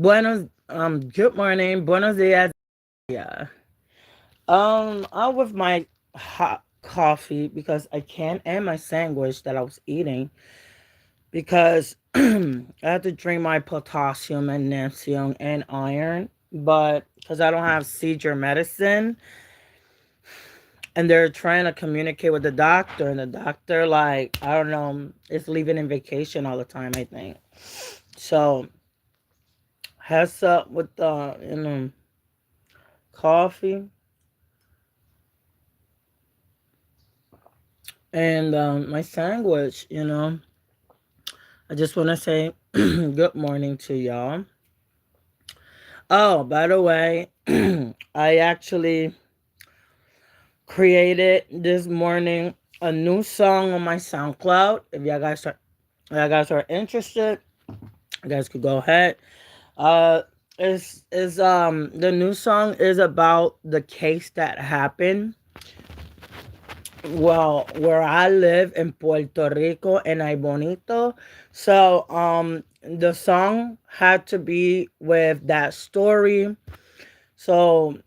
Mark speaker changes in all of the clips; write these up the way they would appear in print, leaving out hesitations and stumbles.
Speaker 1: Good morning. Buenos dias. Yeah. I'm with my hot coffee because I can't, and my sandwich that I was eating because I had to drink my potassium, magnesium, and iron. But because I don't have seizure medicine, and they're trying to communicate with the doctor, and the doctor, like, I don't know, is leaving in vacation all the time, I think. So, heads up with the, coffee. And my sandwich, I just want to say good morning to y'all. Oh, by the way, I actually created this morning a new song on my SoundCloud. If y'all guys are interested, you guys could go ahead. Uh, is the new song is about the case that happened. Well, where I live in Puerto Rico and I Bonito. So, the song had to be with that story. So,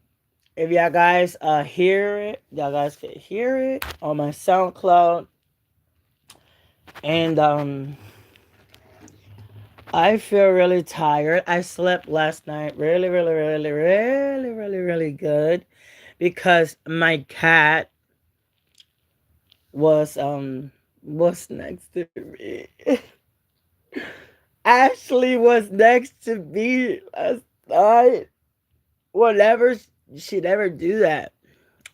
Speaker 1: if y'all guys hear it, y'all guys can hear it on my SoundCloud. And I feel really tired. I slept last night really, really, really, really, really, really good because my cat was next to me. Ashley was next to me last night. Whatever, she'd ever do that.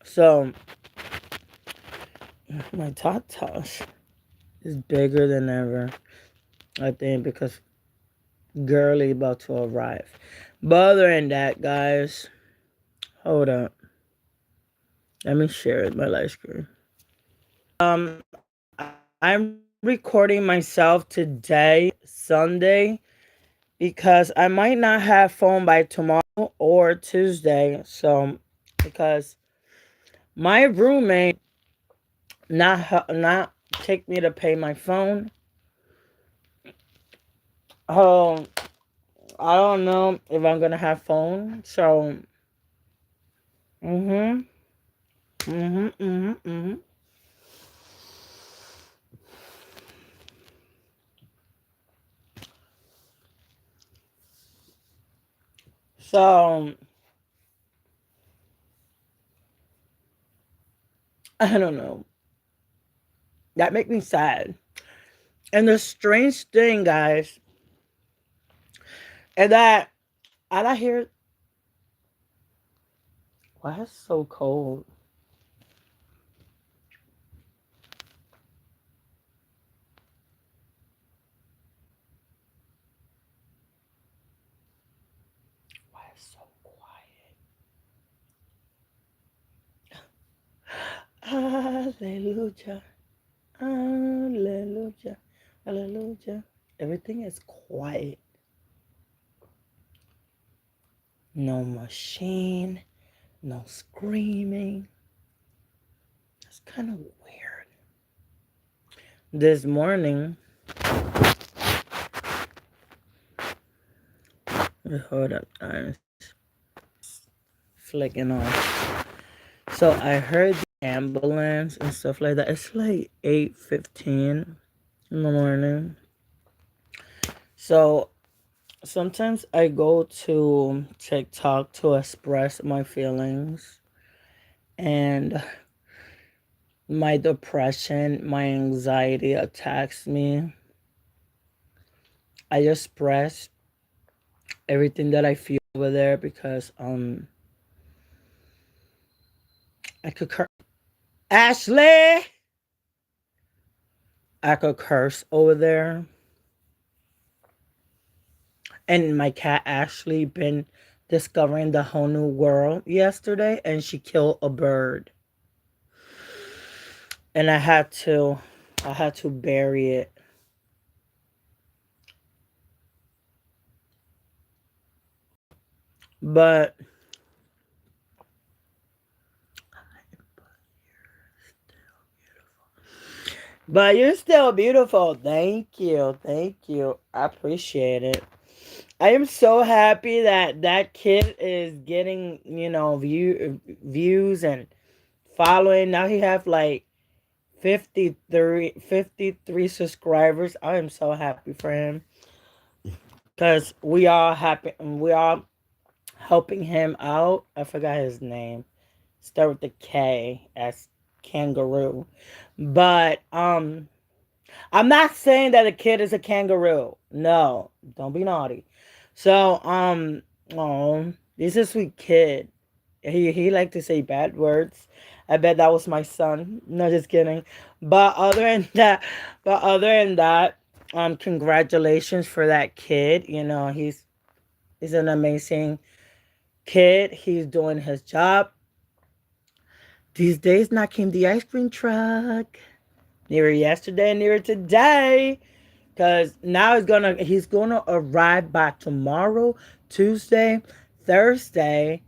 Speaker 1: So my tatas is bigger than ever. I think because girly about to arrive. But other than that, guys, hold up. Let me share my live screen. I'm recording myself today, Sunday, because I might not have phone by tomorrow or Tuesday. So, because my roommate not take me to pay my phone. Oh, I don't know if I'm gonna have phone. So, mhm, mhm, mhm, mhm. So, I don't know. That make me sad. And the strange thing, guys, is that I hear why it's so cold. Why it's so quiet. Hallelujah. Hallelujah. Hallelujah. Everything is quiet. No machine. No screaming. It's kind of weird. This morning, hold up, guys. Flicking off. So I heard the ambulance and stuff like that. It's like 8:15 in the morning. So sometimes I go to TikTok to express my feelings and my depression, my anxiety attacks me. I express everything that I feel over there because I could curse. Ashley, I could curse over there. And my cat Ashley been discovering the whole new world yesterday, and she killed a bird, and I had to bury it. But you're still beautiful. Thank you. Thank you. I appreciate it. I am so happy that that kid is getting, views and following. Now he have like 53 subscribers. I am so happy for him because we all helping him out. I forgot his name. Start with the K as kangaroo. But I'm not saying that a kid is a kangaroo. No, don't be naughty. So oh, he's a sweet kid. He liked to say bad words. I bet that was my son. No, just kidding. But other than that, but other than that, congratulations for that kid. He's an amazing kid. He's doing his job. These days now came the ice cream truck. Neither yesterday, neither today. Cause now he's gonna arrive by tomorrow, Tuesday, Thursday.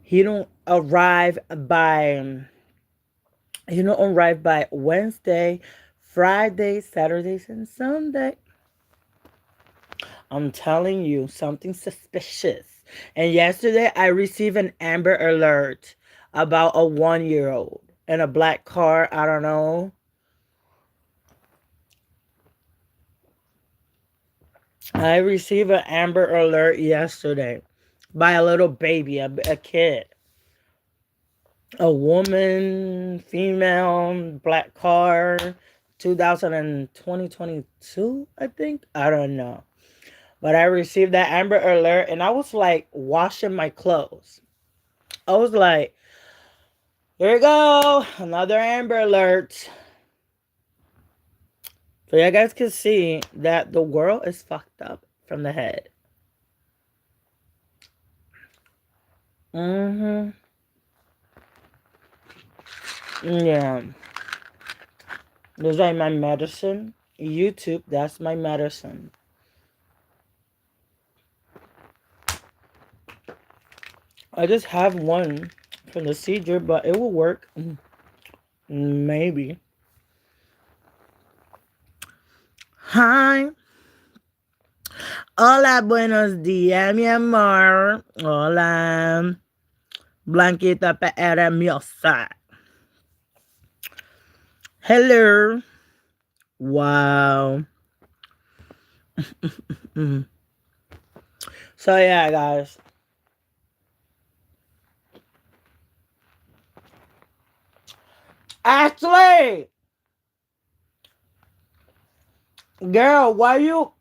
Speaker 1: He don't arrive by Wednesday, Friday, Saturdays, and Sunday. I'm telling you something suspicious. And yesterday I received an Amber Alert about a 1 year old in a black car. I don't know. I received an Amber Alert yesterday by a little baby, a kid. A woman, female, black car, 2022, I think. I don't know. But I received that Amber Alert and I was like washing my clothes. I was like, here we go, another Amber Alert. So you guys can see that the world is fucked up from the head. Mm-hmm. Yeah. This is like my medicine. YouTube, that's my medicine. I just have one for the seizure, but it will work. Maybe. Hi. Hola, buenos días, mi amor. Hola. Blanquita hermosa. Hello. Wow. So yeah, guys. Ashley, girl, why you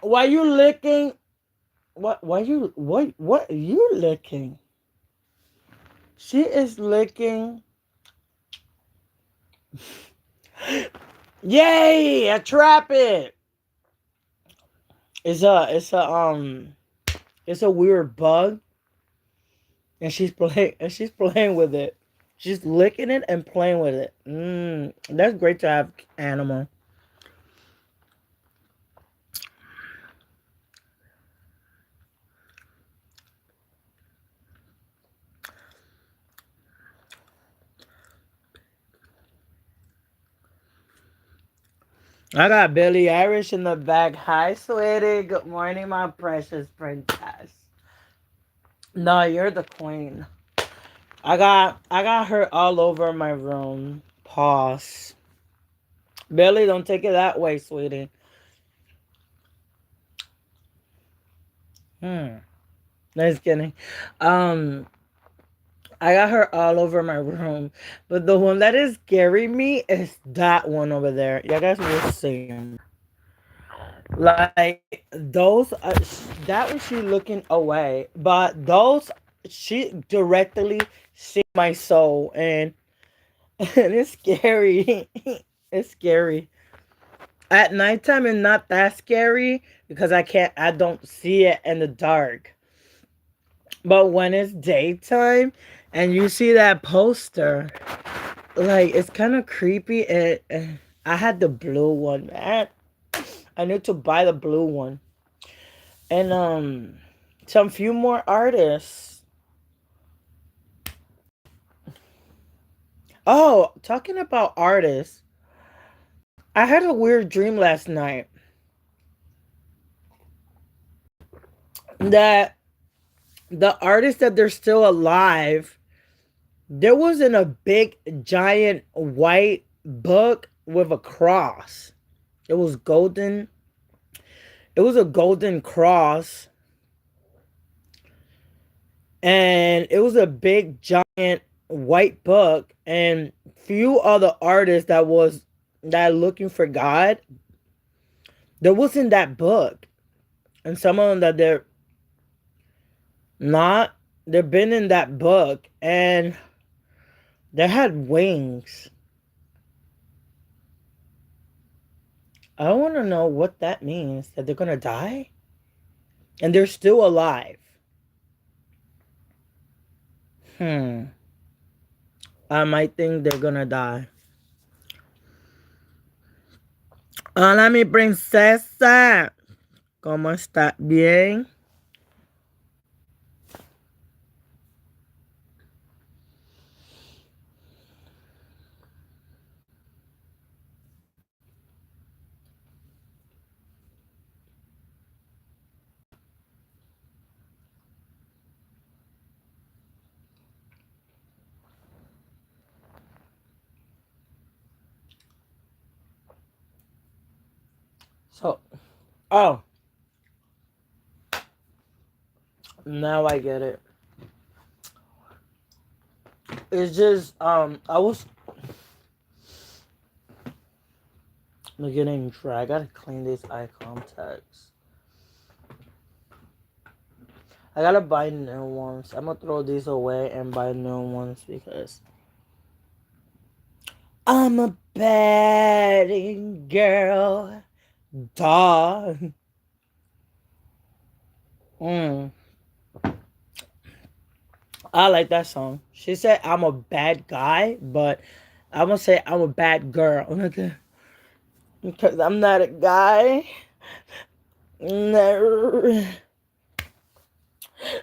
Speaker 1: licking? What are you licking? She is licking. Yay! I trap it. It's a weird bug, and she's playing with it. She's licking it and playing with it. That's great to have animal. I got Billy Irish in the back. Hi, sweetie. Good morning, my precious princess. No, you're the queen. I got her all over my room. Pause. Billy, don't take it that way, sweetie. Hmm. Nice kidding. Um, I got her all over my room, but the one that is scaring me is that one over there. You guys will see him. Like those, that one she looking away, but those she directly see my soul, and it's scary. It's scary. At nighttime, it's not that scary because I don't see it in the dark. But when it's daytime and you see that poster, like it's kind of creepy. I had the blue one, man. I need to buy the blue one. And some few more artists. Oh, talking about artists. I had a weird dream last night. that the artists that they're still alive, there wasn't a big giant white book with a cross. It was golden. It was a golden cross, and it was a big giant white book, and few other artists that looking for God, there wasn't that book. And some of them that they're not, they've been in that book, and they had wings. I want to know what that means, that they're gonna die and they're still alive. Hmm. I might think they're gonna die. Hola, mi princesa. ¿Cómo está? Bien. So, oh, now I get it. It's just, I was getting dry. I gotta clean these eye contacts. I gotta buy new ones. I'm gonna throw these away and buy new ones because I'm a bad girl. Dog. Mm. I like that song. She said I'm a bad guy, but I'm gonna say I'm a bad girl. Because I'm not a guy. No.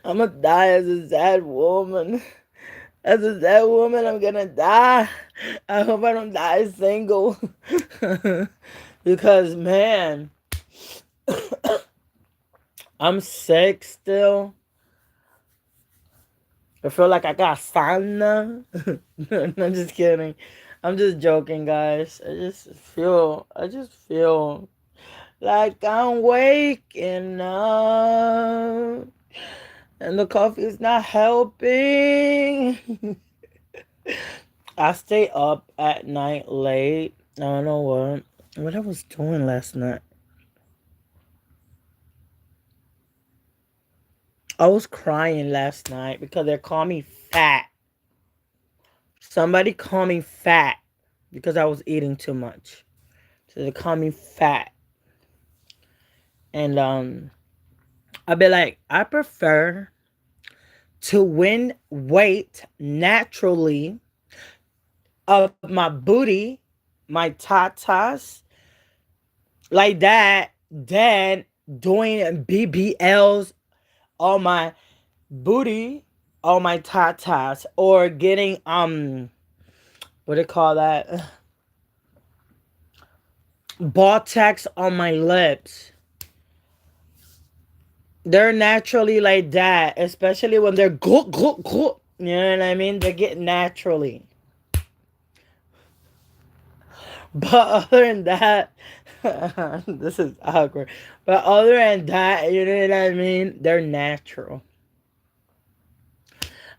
Speaker 1: I'm gonna die as a sad woman. As a sad woman, I'm gonna die. I hope I don't die single. Because, man, I'm sick still. I feel like I got sauna. I'm just kidding. I'm just joking, guys. I just feel like I'm waking up. And the coffee is not helping. I stay up at night late. I don't know what I was doing last night. I was crying last night because they call me fat. Somebody called me fat because I was eating too much. So they call me fat. And I'd be like, I prefer to win weight naturally of my booty, my tatas, like that, than doing BBLs on my booty, on my tatas, or getting what do you call that? Botox on my lips. They're naturally like that, especially when they're gluck, gluck, gluck. You know what I mean? They get naturally. But other than that, this is awkward. But other than that, you know what I mean? They're natural.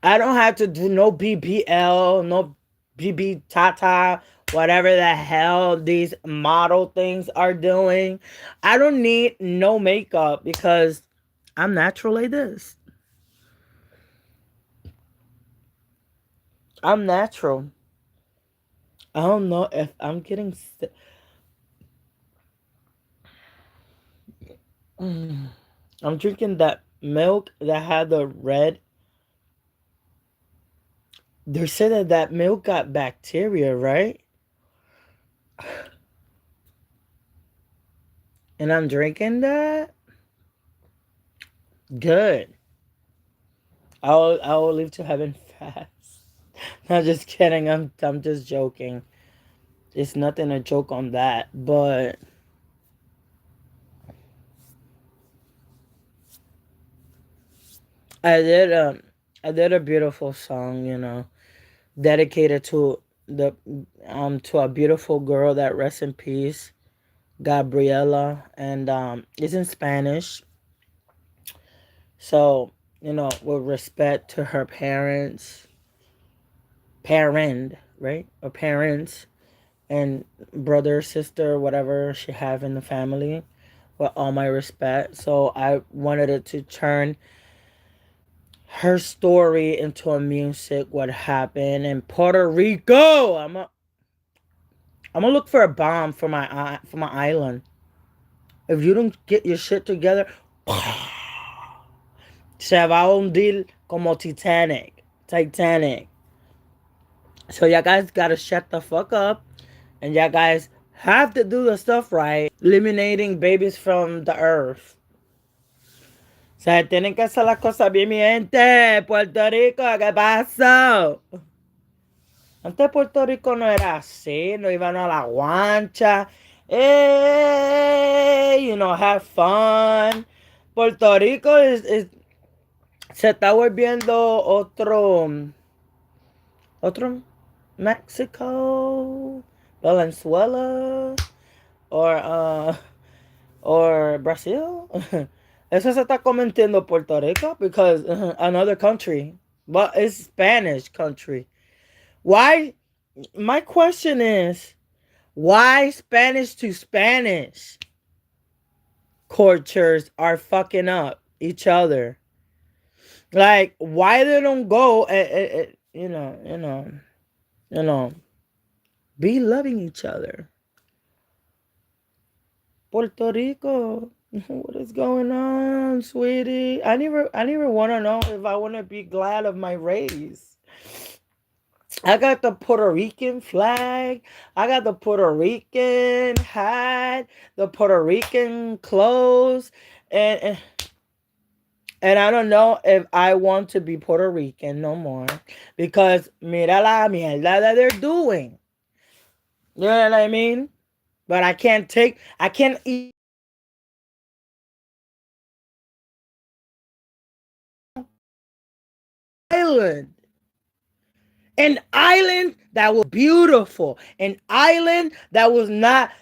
Speaker 1: I don't have to do no BBL, no BB Tata, whatever the hell these model things are doing. I don't need no makeup because I'm natural like this. I'm natural. I don't know if I'm getting sick. I'm drinking that milk that had the red. They said that that milk got bacteria, right? And I'm drinking that. Good. I'll leave to heaven fast. I'm just kidding. I'm just joking. It's nothing to joke on that, but I did I did a beautiful song, dedicated the to a beautiful girl that rests in peace, Gabriela, and it's in Spanish. So, with respect to her right? Or parents and brother, sister, whatever she have in the family, with all my respect. So I wanted it to turn her story into a music, what happened in Puerto Rico. I'm gonna look for a bomb for my island. If you don't get your shit together, se va a hundir como Titanic. So y'all guys gotta shut the fuck up, and y'all guys have to do the stuff right, eliminating babies from the earth. O sea, tienen que hacer las cosas bien, mi gente. Puerto Rico, ¿qué pasó? Antes Puerto Rico no era así, no iban a la guancha. Have fun. Puerto Rico se está volviendo otro Mexico, Venezuela, or, or Brazil. Eso se está convirtiendo Puerto Rico because another country, but it's Spanish country. Why? My question is, why Spanish to Spanish cultures are fucking up each other? Like, why they don't go and, you know, be loving each other? Puerto Rico, what is going on, sweetie? I never want to know if I want to be glad of my race. I got the Puerto Rican flag. I got the Puerto Rican hat, the Puerto Rican clothes, and and I don't know if I want to be Puerto Rican no more because mira la mierda that they're doing. You know what I mean? But I can't eat island. An island that was beautiful. An island that was not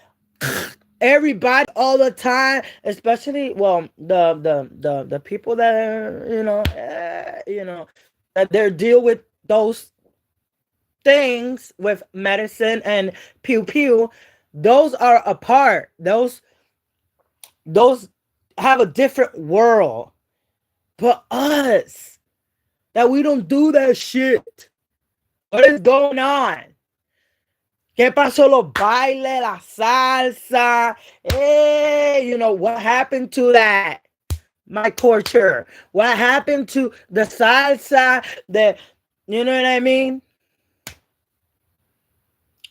Speaker 1: everybody all the time, especially the people that are, that they deal with those things with medicine and pew pew. Those are apart. Those have a different world. But us, that we don't do that shit. What is going on? ¿Qué pasó los bailes, la salsa? Hey, what happened to that? My culture. What happened to the salsa? You know what I mean?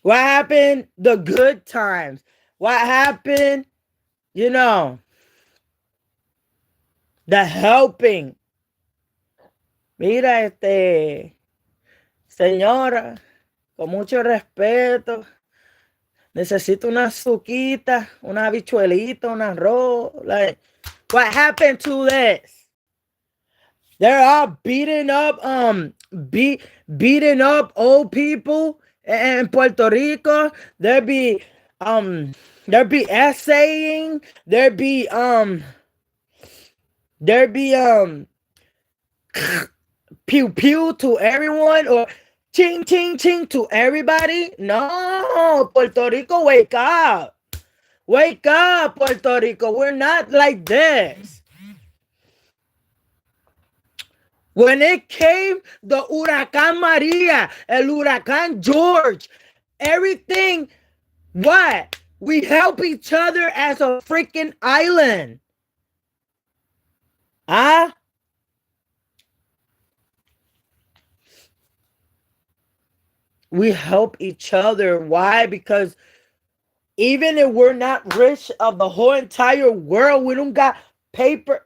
Speaker 1: What happened? The good times. What happened? The helping. Mira, señora, con mucho respeto, necesito una suquita, una habichuelita, un arroz. Like, what happened to this? They're all beating up old people in Puerto Rico. Um, there be essaying. There be pew pew to everyone or ching ching ching to everybody. No, Puerto Rico, wake up. Wake up, Puerto Rico. We're not like this. When it came, the Huracán Maria, el Huracán George, everything, what? We help each other as a freaking island. Huh? We help each other. Why? Because even if we're not rich of the whole entire world, we don't got paper.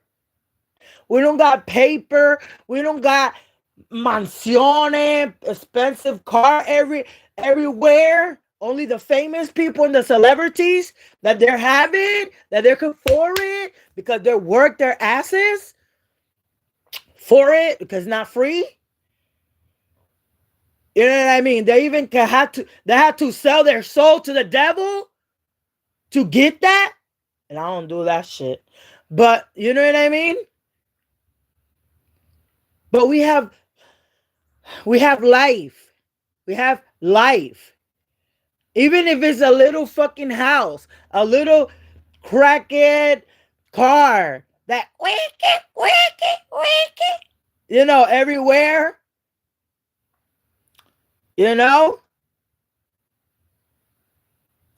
Speaker 1: We don't got paper. We don't got mansiones, expensive car everywhere. Only the famous people and the celebrities that they're having, that they can afford it because they work their asses. for it because it's not free. You know what I mean? They even had to sell their soul to the devil to get that. And I don't do that shit. But you know what I mean? But we have life. We have life. Even if it's a little fucking house, a little crackhead car that everywhere, you know?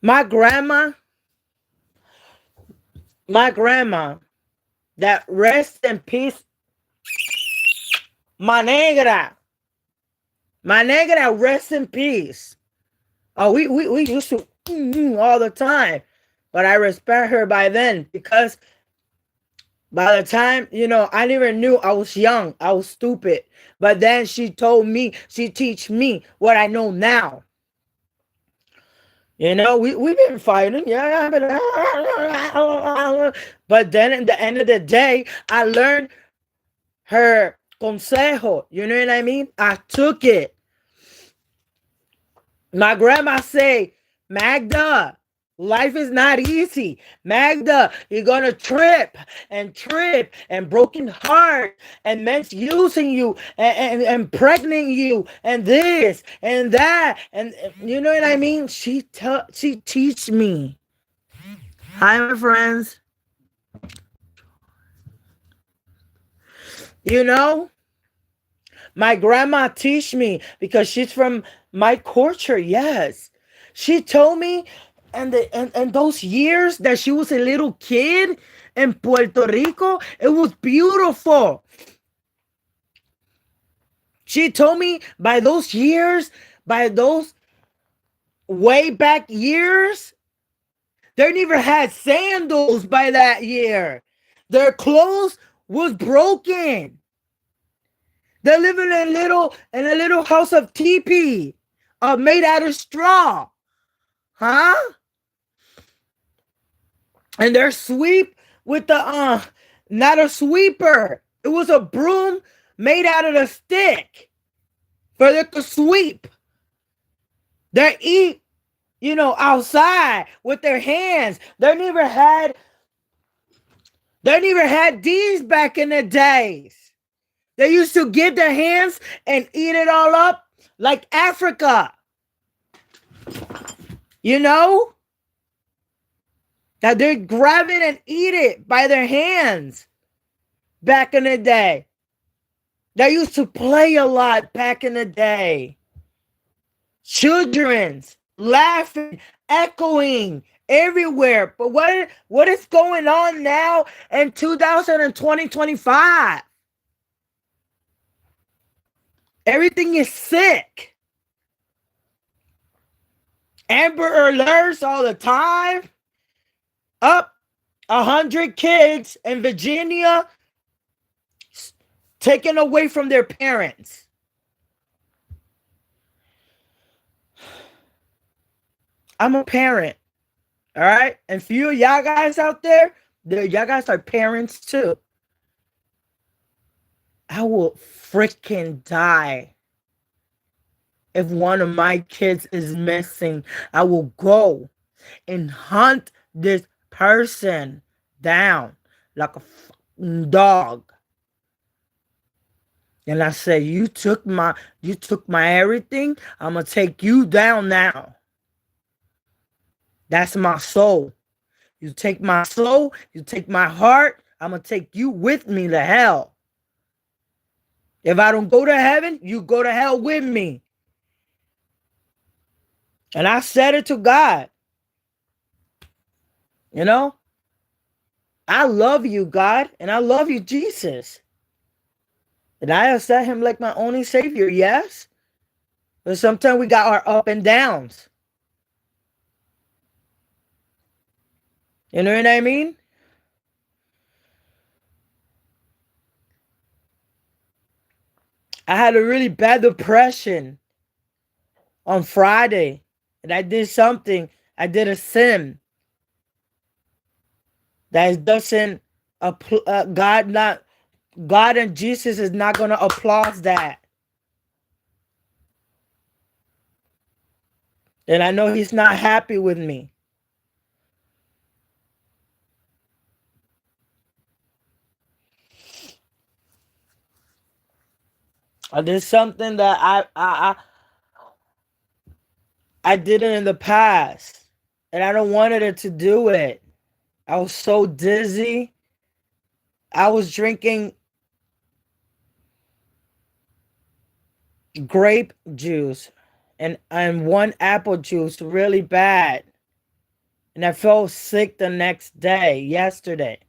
Speaker 1: My grandma, my grandma, that rest in peace, my negra, rest in peace. Oh, we used to all the time. But I respect her by then because by the time, I never knew. I was young. I was stupid. But then she teach me what I know now. We've been fighting. Yeah. But then at the end of the day, I learned her consejo. You know what I mean? I took it. My grandma say, Magda, life is not easy. Magda, you're going to trip and broken heart and men's using you and pregnant you and this and that. And you know what I mean? She teach me. Hi, my friends. My grandma teach me because she's from my culture. Yes. She told me and those years that she was a little kid in Puerto Rico, it was beautiful. She told me by those years, by those way back years, they never had sandals by that year. Their clothes was broken. They're living in a little house of teepee, made out of straw. Huh? And their sweep with the not a sweeper. It was a broom made out of the stick for them to sweep. They eat, outside with their hands. They never had these back in the days. They used to get their hands and eat it all up like Africa. That they grab it and eat it by their hands back in the day. They used to play a lot back in the day. Children's laughing, echoing everywhere. But what is going on now in 2025? Everything is sick. Amber alerts all the time. Up 100 kids in Virginia taken away from their parents. I'm a parent. All right? And few of y'all guys out there, y'all guys are parents too. I will freaking die if one of my kids is missing. I will go and hunt this person down like a fucking dog. And I say, you took my everything. I'm gonna take you down now. That's my soul. You take my soul, you take my heart, I'm gonna take you with me to hell. If I don't go to heaven, you go to hell with me. And I said it to God. I love you, God, and I love you, Jesus. And I accept him like my only savior, yes? But sometimes we got our up and downs. You know what I mean? I had a really bad depression on Friday. And I did something. I did a sin that doesn't God not God and Jesus is not going to applaud that. And I know he's not happy with me. I did something that I did it in the past. And I don't wanted it to do it. I was so dizzy. I was drinking grape juice and one apple juice really bad. And I felt sick the next day, yesterday.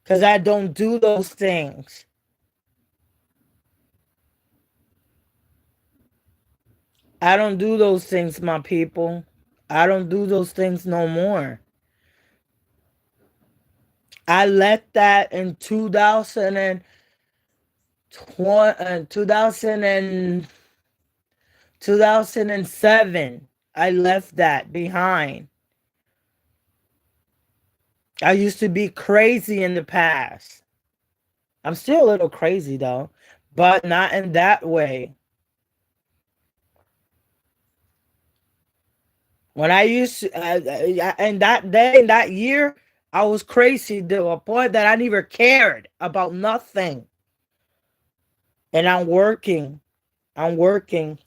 Speaker 1: Because I don't do those things. I don't do those things, my people. I don't do those things no more. I left that in 2000 and 2007. I left that behind. I used to be crazy in the past. I'm still a little crazy though, but not in that way. When I used to, in that day, in that year, I was crazy to a point that I never cared about nothing. And I'm working. I'm working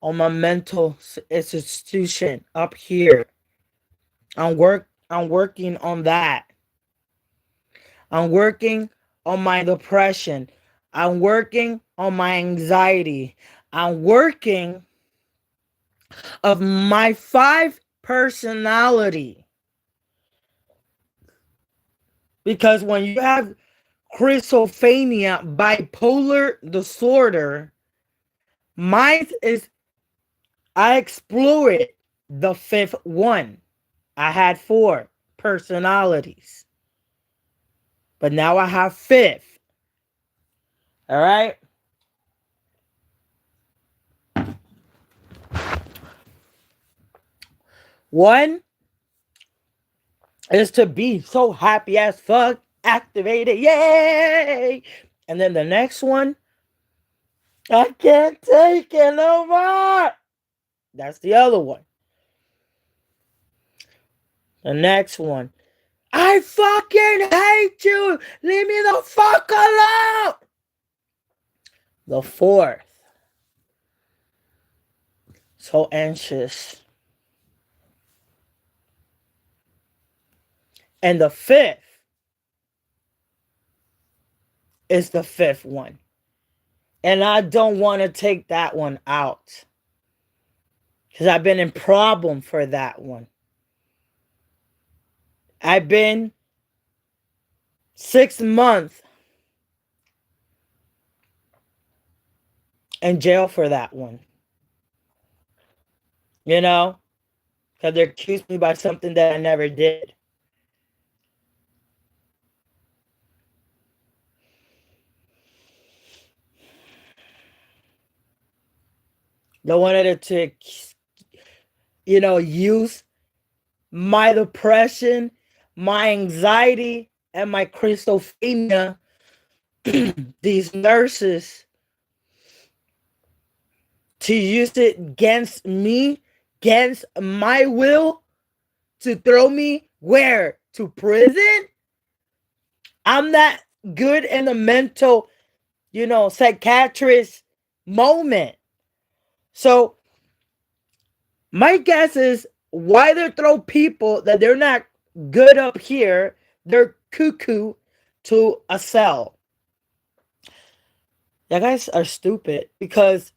Speaker 1: on my mental institution up here. I'm working on that. I'm working on my depression. I'm working on my anxiety. I'm working of my 5 personality. Because when you have schizophrenia, bipolar disorder, mine is, I explored the fifth one. I had 4 personalities, but now I have fifth. All right. One is to be so happy as fuck, activated, yay! And then the next one, I can't take it no more. That's the other one. The next one, I fucking hate you. Leave me the fuck alone. The fourth, so anxious. And the fifth is the fifth one. And I don't want to take that one out. Because I've been in problem for that one. I've been 6 months in jail for that one. You know? Because they accused me by something that I never did. They wanted it to, use my depression, my anxiety, and my schizophrenia. These nurses to use it against me, against my will, to throw me where? To prison? I'm not good in the mental, psychiatrist moment. So my guess is why they throw people that they're not good up here, they're cuckoo, to a cell. You guys are stupid because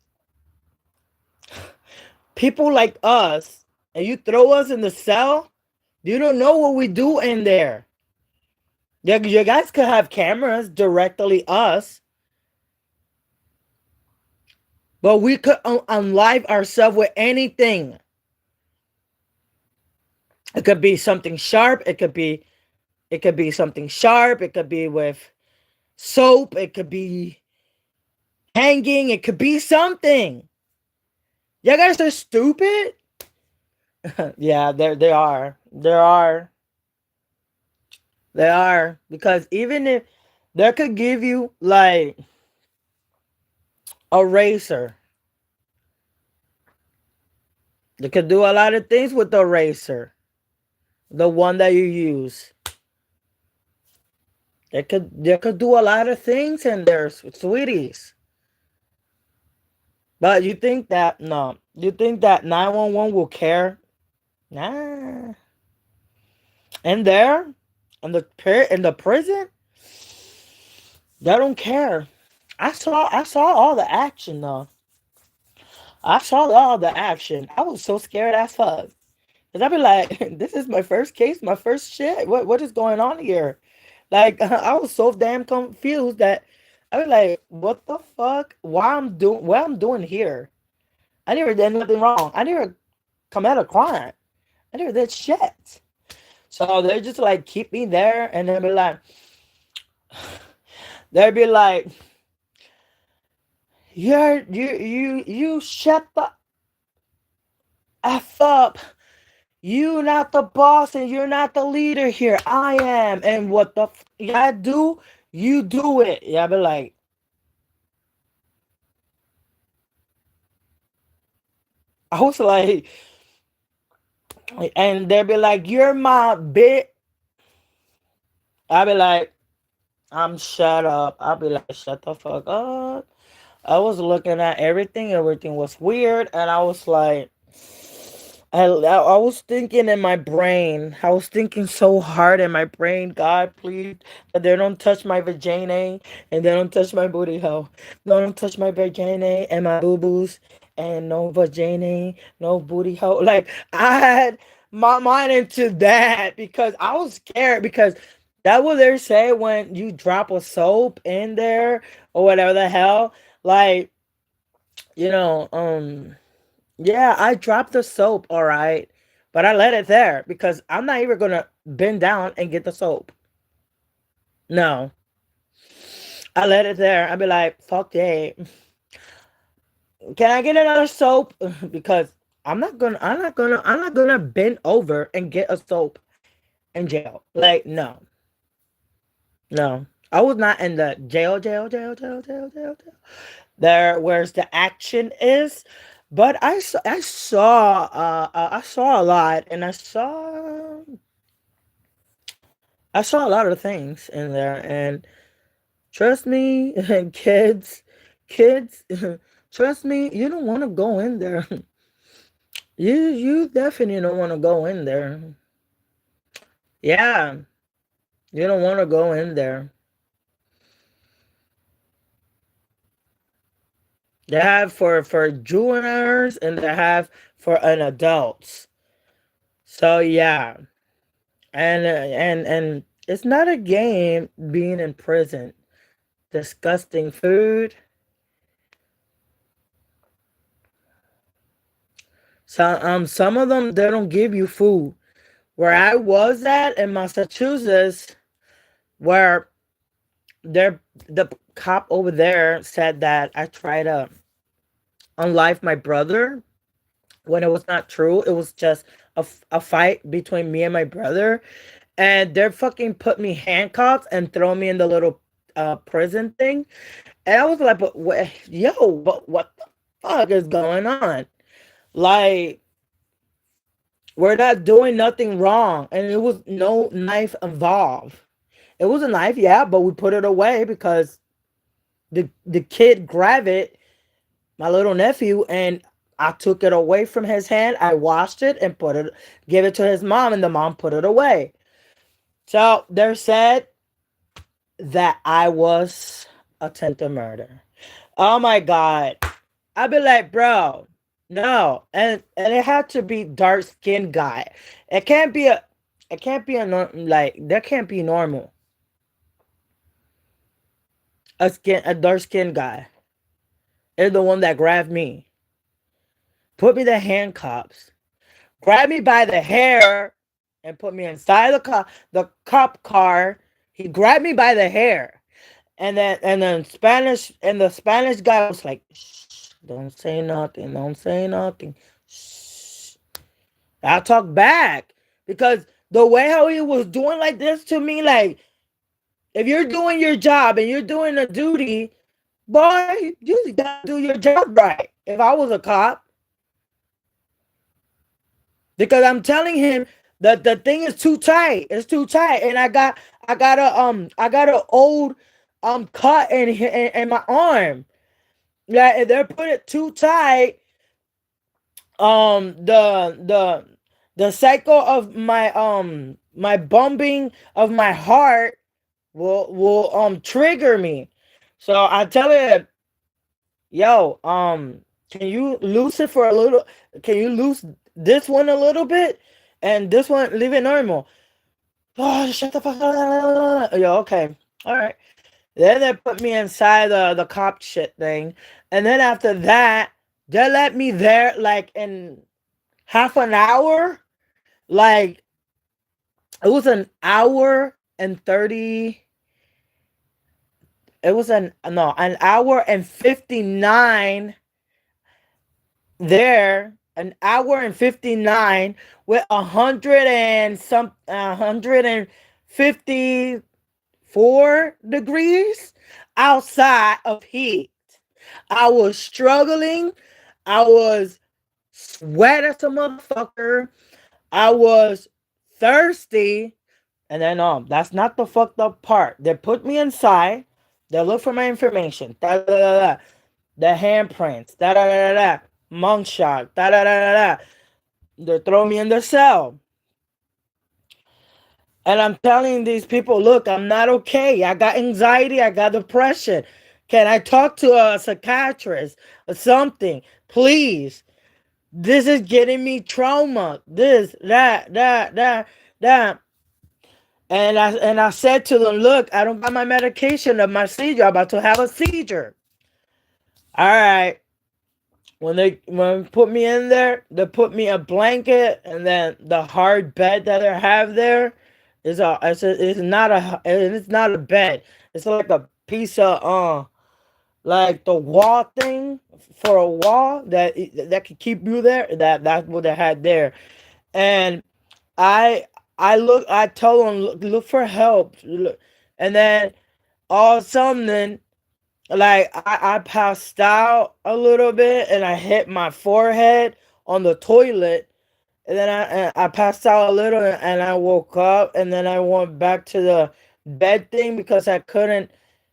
Speaker 1: people like us, and you throw us in the cell, you don't know what we do in there. You guys could have cameras directly us, but we could unlive ourselves with anything. It could be something sharp. It could be something sharp. It could be with soap. It could be hanging. It could be something. You guys are stupid. Yeah, they are. They are. They are. Because even if They could give you like a razor. They could do a lot of things with the razor, the one that you use. They could do a lot of things in there, sweeties. But you think that no? You think that 911 will care? Nah. In there, in the prison, they don't care. I saw all the action though. I saw all the action. I was so scared as fuck. Cause I'd be like, this is my first case, my first shit. What is going on here? Like I was so damn confused that I was like, what the fuck? What I'm doing here? I never did nothing wrong. I never commit a crime. I never did shit. So they just like keep me there and they'd be like, you shut the F up. You not the boss and you're not the leader here. I am. And what the I do, you do it. Yeah, but like, I was like, and they'd be like, you're my bit. I'd be like, I'm shut up. I'd be like, shut the fuck up. I was looking at everything. Everything was weird. And I was like, I was thinking in my brain. I was thinking so hard in my brain. God, please, that they don't touch my vagina and they don't touch my booty hole. They don't touch my vagina and my boo boos and no vagina, no booty hole. Like I had my mind into that because I was scared because that what they say when you drop a soap in there or whatever the hell. Like you know, yeah, I dropped the soap, all right. But I let it there because I'm not even gonna bend down and get the soap. No. I let it there. I'd be like, fuck yeah. Can I get another soap? Because I'm not gonna bend over and get a soap in jail. Like, no. No. I was not in the jail. There where's the action is. But I saw a lot, and I saw a lot of things in there, and trust me, kids, trust me, you don't want to go in there. You definitely don't want to go in there. Yeah, you don't want to go in there. They have for juveniles and they have for an adults. So yeah, and it's not a game being in prison. Disgusting food. Some of them they don't give you food. Where I was at in Massachusetts, where there the cop over there said that I tried to unlife my brother when it was not true. It was just a fight between me and my brother, and they fucking put me handcuffs and throw me in the little prison thing. And I was like, but what, yo, but what the fuck is going on? Like, we're not doing nothing wrong, and it was no knife involved. It was a knife, yeah, but we put it away because the kid grabbed it, my little nephew, and I took it away from his hand. I washed it and gave it to his mom, and the mom put it away. So they said that I was attempted murder. Oh my god. I'd be like, bro, no. And it had to be dark skinned guy. It can't be a like that can't be normal. A dark skinned guy is the one that grabbed me. Put me the handcuffs. Grabbed me by the hair and put me inside the cop car. He grabbed me by the hair. And then the Spanish guy was like, shh, don't say nothing, don't say nothing. Shh. I talk back because the way how he was doing like this to me, like If you're doing your job and you're doing a duty, boy, you gotta do your job right. If I was a cop, because I'm telling him that the thing is too tight. It's too tight, and I got a old cut in my arm. Like if they put it too tight, the cycle of my bumping of my heart will trigger me. So I tell it, yo, can you loose it for a little? Can you loose this one a little bit, and this one leave it normal? Oh, shut the fuck up! Yo, okay, all right. Then they put me inside the cop shit thing, and then after that, they let me there like in half an hour. Like it was an hour and 30. It was an hour and 59 there, an hour and 59 with 154 degrees outside of heat. I was struggling. I was sweat as a motherfucker. I was thirsty. And then that's not the fucked up part. They put me inside. They look for my information. Da da da da. The handprints. Da da da da da. Monk shot. Da da da da da. They throw me in the cell. And I'm telling these people, look, I'm not okay. I got anxiety. I got depression. Can I talk to a psychiatrist or something? Please. This is getting me trauma. This, that. And I said to them, look, I don't got my medication of my seizure. I'm about to have a seizure. All right. When they put me in there, they put me a blanket, and then the hard bed that they have there it's not a bed. It's like a piece of like the wall thing for a wall that could keep you there. That's what they had there. And I I told them look for help. And then all of a sudden, like I passed out a little bit and I hit my forehead on the toilet. And then I passed out a little and I woke up, and then I went back to the bed thing because I couldn't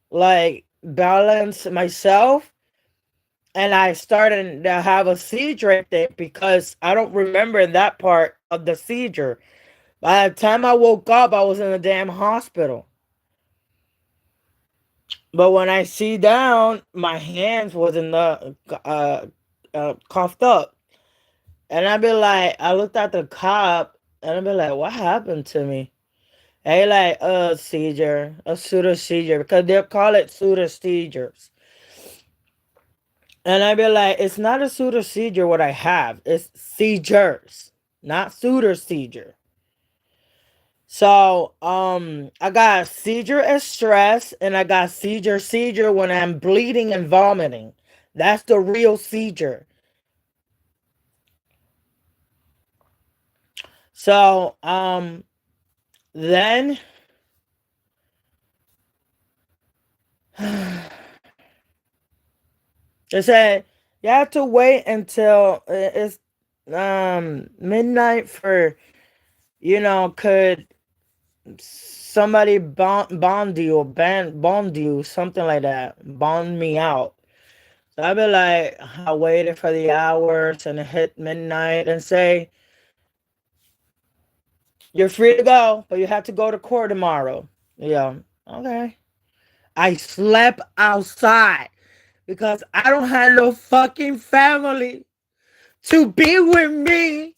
Speaker 1: like balance myself. And I started to have a seizure right there because I don't remember that part of the seizure. By the time I woke up, I was in the damn hospital. But when I see down, my hands was in the coughed up, and I looked at the cop, and I be like, what happened to me? And he like, seizure, a pseudo seizure, because they call it pseudo seizures. And I be like, it's not a pseudo seizure. What I have, it's seizures, not pseudo seizure. So, I got seizure and stress, and I got seizure when I'm bleeding and vomiting. That's the real seizure. So, then they said you have to wait until it's midnight for could somebody bond you or bond you, something like that, bond me out. So I'd be like, I waited for the hours and it hit midnight and say, you're free to go, but you have to go to court tomorrow. Yeah, okay. I slept outside because I don't have no fucking family to be with me.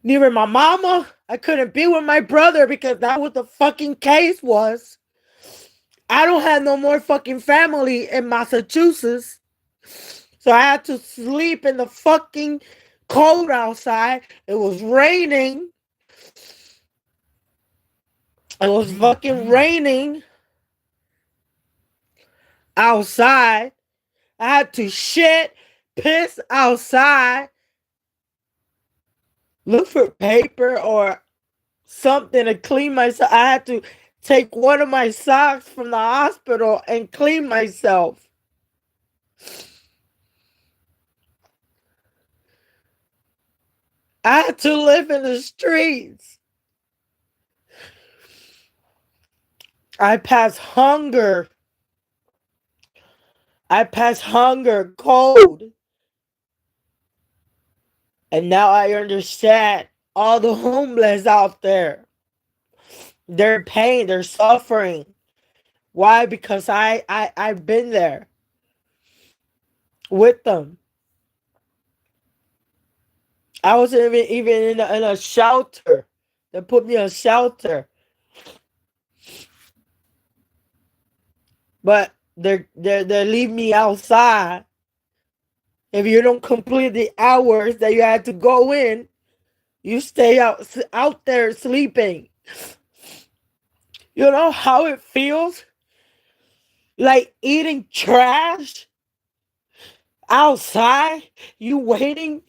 Speaker 1: Neither my mama. I couldn't be with my brother because that what the fucking case was. I don't have no more fucking family in Massachusetts. So I had to sleep in the fucking cold outside. It was raining. It was fucking raining outside. I had to shit, piss outside, look for paper or something to clean myself. I had to take one of my socks from the hospital and clean myself. I had to live in the streets. I passed hunger. I passed hunger, cold. And now I understand all the homeless out there. They're in pain, they're suffering. Why? Because I've been there with them. I was even in a shelter. They put me in a shelter. But they leave me outside. If you don't complete the hours that you had to go in, you stay out there sleeping. You know how it feels? Like eating trash outside. You waiting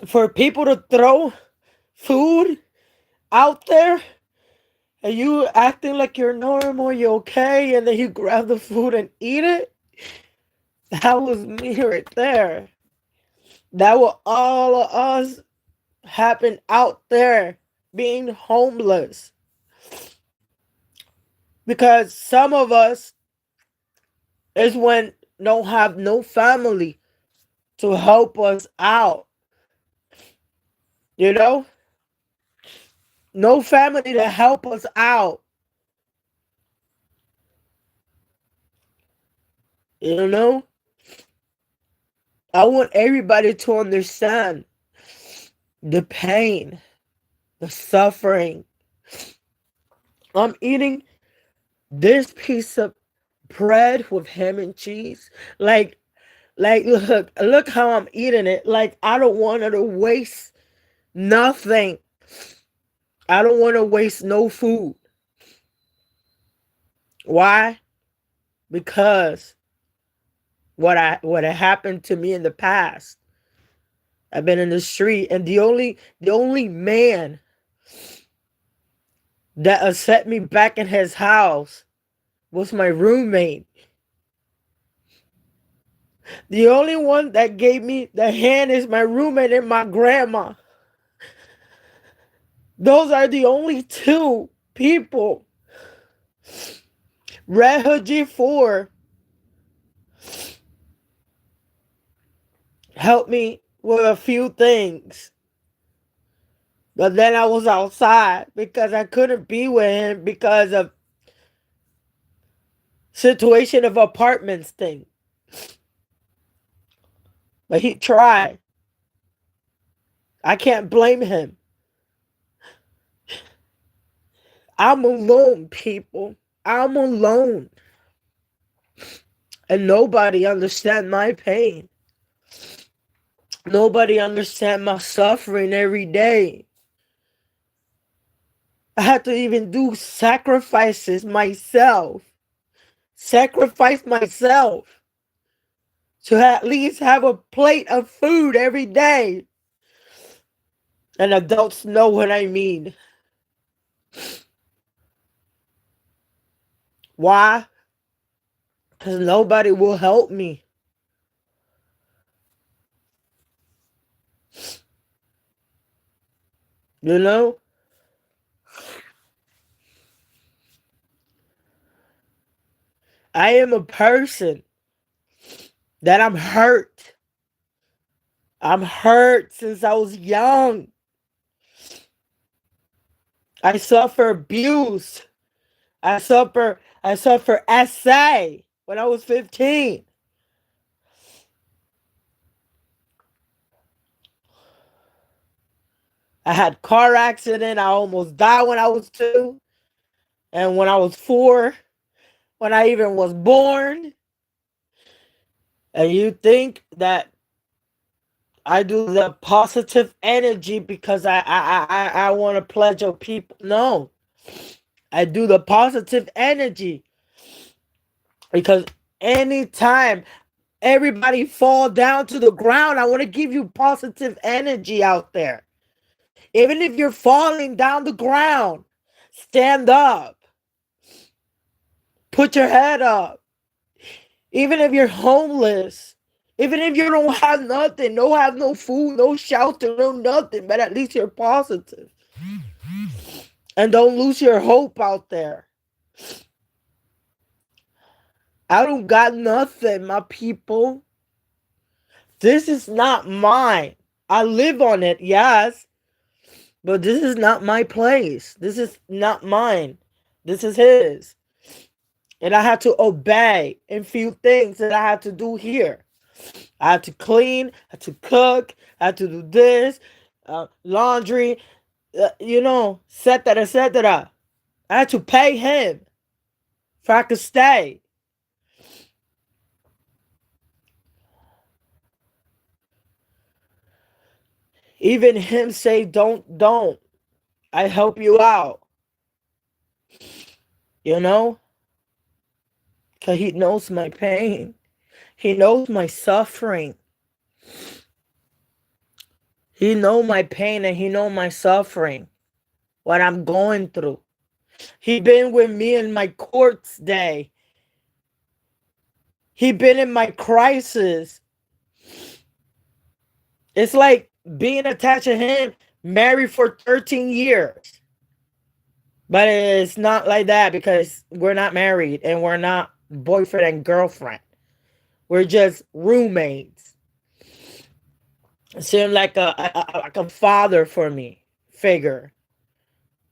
Speaker 1: for people to throw food out there, and you acting like you're normal, you're okay, and then you grab the food and eat it. That was me right there. That was all of us happen out there being homeless. Because some of us is when don't have no family to help us out. You know? No family to help us out. You know? I want everybody to understand the pain, the suffering. I'm eating this piece of bread with ham and cheese. Like look how I'm eating it. Like I don't want to waste nothing. I don't want to waste no food. Why? Because what had happened to me in the past. I've been in the street, and the only man that set me back in his house was my roommate. The only one that gave me the hand is my roommate and my grandma. Those are the only two people. Red Hood G4 helped me with a few things. But then I was outside because I couldn't be with him because of situation of apartments thing. But he tried. I can't blame him. I'm alone, people. I'm alone. And nobody understands my pain. Nobody understands my suffering every day. I had to even do sacrifices myself. Sacrifice myself to at least have a plate of food every day. And adults know what I mean. Why? Because nobody will help me. You know? I am a person that I'm hurt. I'm hurt since I was young. I suffer abuse. I suffer SA when I was 15. I had car accident. I almost died when I was 2. And when I was 4, when I even was born. And you think that I do the positive energy because I want to pledge of people. No. I do the positive energy because anytime everybody fall down to the ground, I want to give you positive energy out there. Even if you're falling down the ground, Stand up. Put your head up. Even if you're homeless, even if you don't have nothing, don't have no food, no shelter, no nothing, but at least you're positive. And don't lose your hope out there. I don't got nothing, my people. This is not mine. I live on it, yes, but this is not my place. This is not mine. This is his. And I had to obey in few things that I had to do here. I had to clean, I had to cook, I had to do this, laundry, etc., etc. I had to pay him for I could stay. Even him say, don't. I help you out. You know? Because he knows my pain. He knows my suffering. He know my pain and he know my suffering. What I'm going through. He been with me in my courts day. He been in my crisis. It's like being attached to him, married for 13 years. But it's not like that because we're not married and we're not boyfriend and girlfriend. We're just roommates. It seemed like a father for me figure.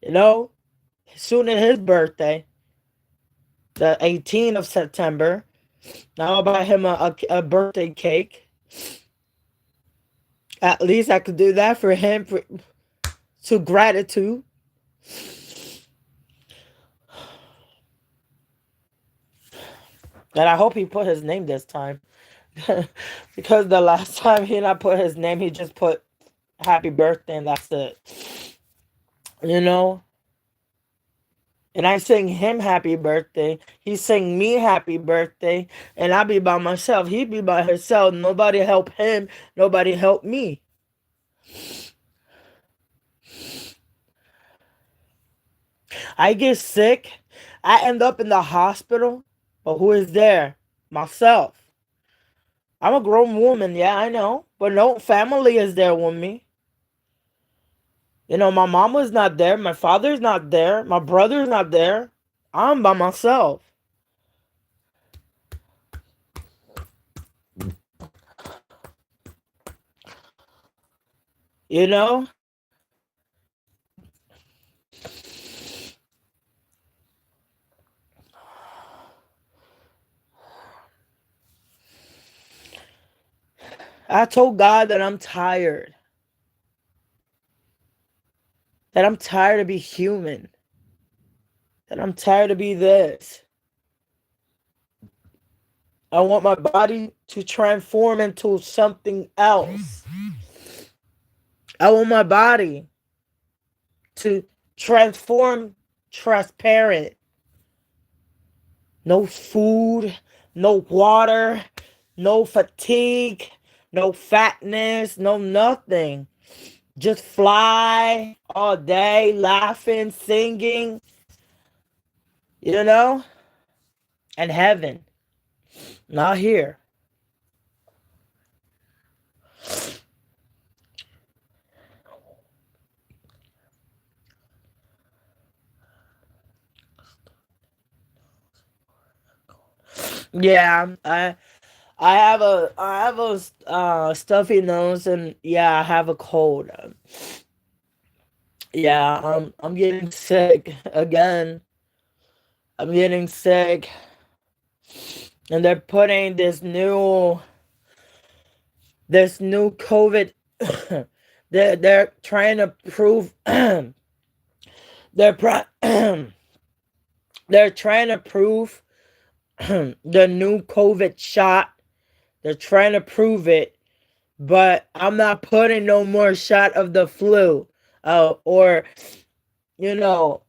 Speaker 1: You know? Soon as his birthday, the 18th of September, now I'll buy him a birthday cake. At least I could do that for him to gratitude. And I hope he put his name this time. Because the last time he not put his name, he just put happy birthday and that's it. You know? And I sing him happy birthday. He sing me happy birthday. And I be by myself. He be by himself. Nobody help him. Nobody help me. I get sick. I end up in the hospital. But who is there? Myself. I'm a grown woman. Yeah, I know. But no family is there with me. You know, my mama's not there. My father's not there. My brother's not there. I'm by myself. You know? I told God that I'm tired. That I'm tired of being human. That I'm tired of being this. I want my body to transform into something else. I want my body to transform transparent. No food, no water, no fatigue, no fatness, no nothing. Just fly all day, laughing, singing, you know? And heaven. Not here. Yeah, I have a stuffy nose and yeah, I have a cold. Yeah, I'm getting sick again. I'm getting sick, and they're putting this new COVID. they're trying to prove they're they're trying to prove the new COVID shot. They're trying to prove it, but I'm not putting no more shot of the flu, or the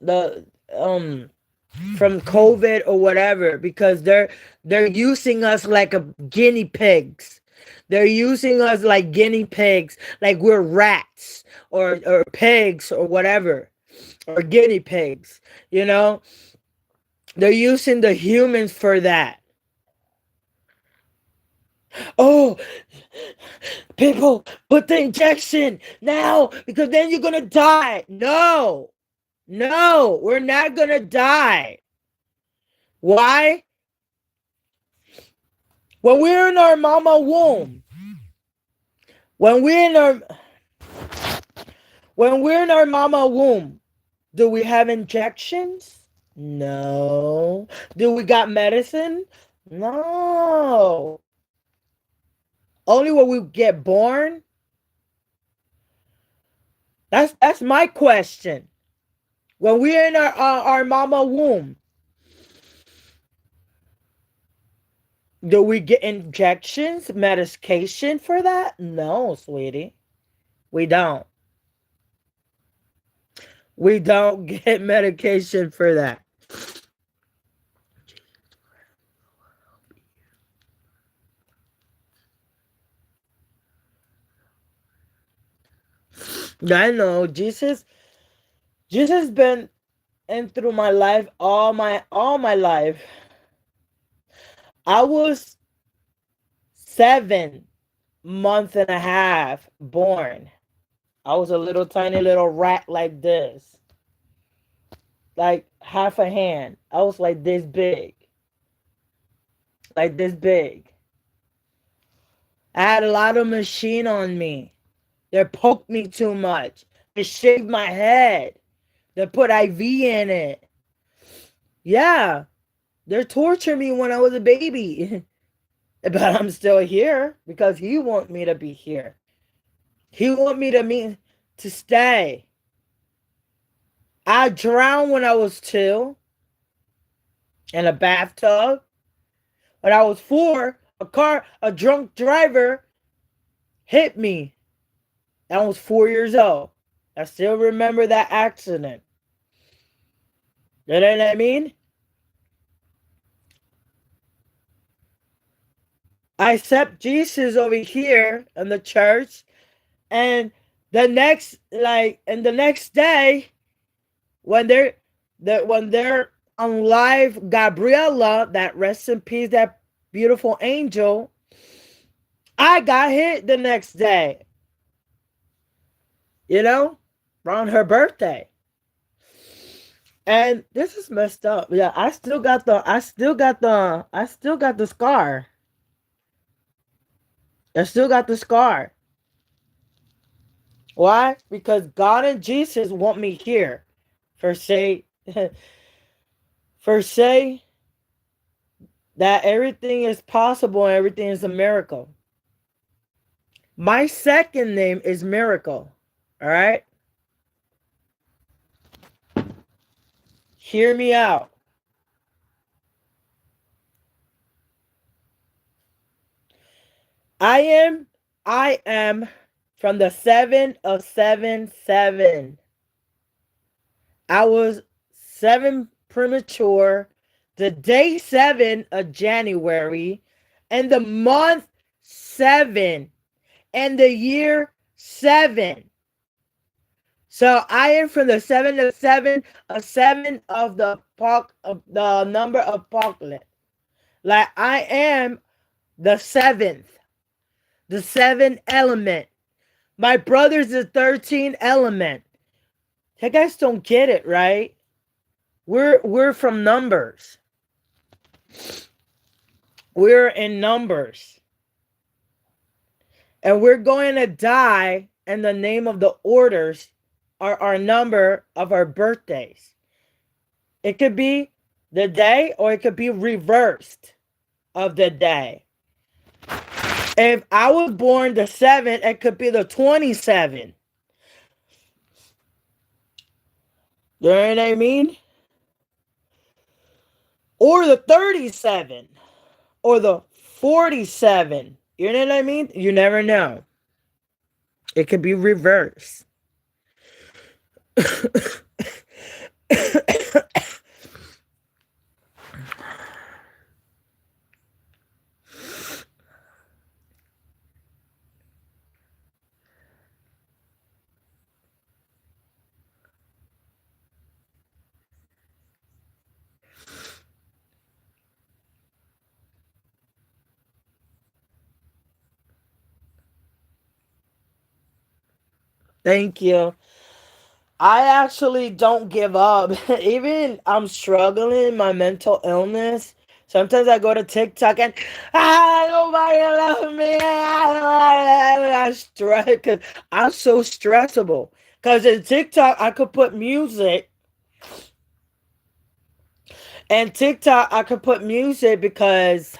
Speaker 1: from COVID or whatever, because they're using us like a guinea pigs. They're using us like guinea pigs, like we're rats or pigs or whatever. or guinea pigs. You know, they're using the humans for that. Oh, people, put the injection now because then you're gonna die. No, no, we're not gonna die. Why? When we're in our mama womb, when we're in our when we're in our mama womb, do we have injections? No. Do we got medicine? No. Only when we get born? That's my question. When we're in our mama womb, do we get injections, medication for that? No, sweetie. We don't. We don't get medication for that. I know Jesus been in through my life all my life. I was 7 months and a half born. I was a little tiny little rat like this, like half a hand. I was like this big, like this big. I had a lot of machine on me. They poked me too much. They shaved my head. They put IV in it. Yeah, they tortured me when I was a baby. But I'm still here because he want me to be here. He want me to stay. I drowned when I was 2 in a bathtub. When I was 4, a drunk driver hit me. I was 4 years old. I still remember that accident. You know what I mean? I accept Jesus over here in the church, and the next day when they're on live, Gabriella, that rest in peace, that beautiful angel, I got hit the next day. You know, around her birthday. And this is messed up. Yeah, I still got the scar. I still got the scar. Why? Because God and Jesus want me here. For say for say that everything is possible and everything is a miracle. My second name is Miracle. All right? Hear me out. I am I am from the 7 of 7 7. I was 7 premature, the day 7 of January, and the month 7, and the year 7. So I am from the 7 of 7, a 7 of the number of apocalypse. Like I am the 7th, the 7th element. My brother's the 13th element. You guys don't get it, right? We're from numbers. We're in numbers. And we're going to die in the name of the orders or our number of our birthdays. It could be the day or it could be reversed of the day. If I was born the 7th, it could be the 27th. You know what I mean? Or the 37, or the 47. You know what I mean? You never know. It could be reversed. Thank you. I actually don't give up. Even I'm struggling my mental illness. Sometimes I go to TikTok and nobody love me. I stress because I'm so stressable. Because in TikTok I could put music, and TikTok I could put music because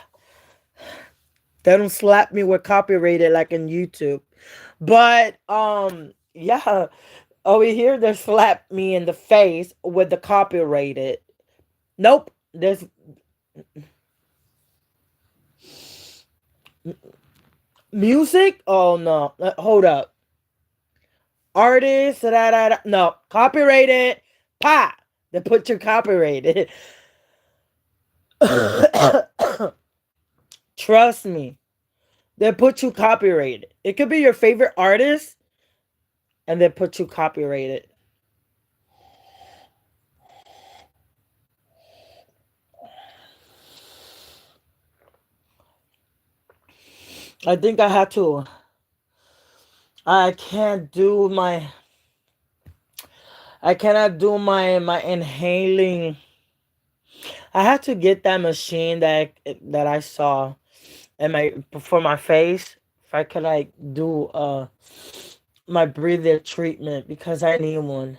Speaker 1: they don't slap me with copyrighted like in YouTube. But yeah, over here they slap me in the face with the copyrighted. Nope. There's music. Oh no. Hold up. Artist. Da, da, da. No. Copyrighted. Pa. They put you copyrighted. Trust me. They put you copyrighted. It could be your favorite artist, and they put you copyrighted. I think I had to. I can't do my. I cannot do my inhaling. I had to get that machine that I saw and my for my face. If I could like do my breathing treatment because I need one.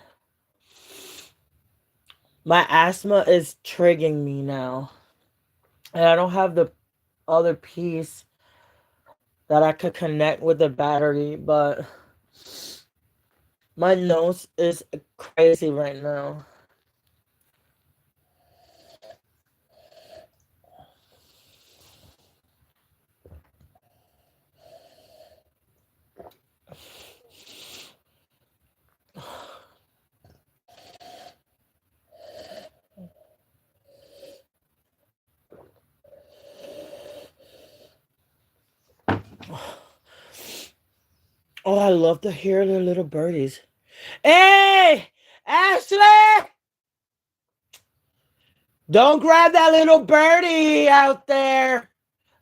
Speaker 1: My asthma is triggering me now, and I don't have the other piece that I could connect with the battery. But my nose is crazy right now. Oh, I love to hear the little birdies. Hey, Ashley! Don't grab that little birdie out there.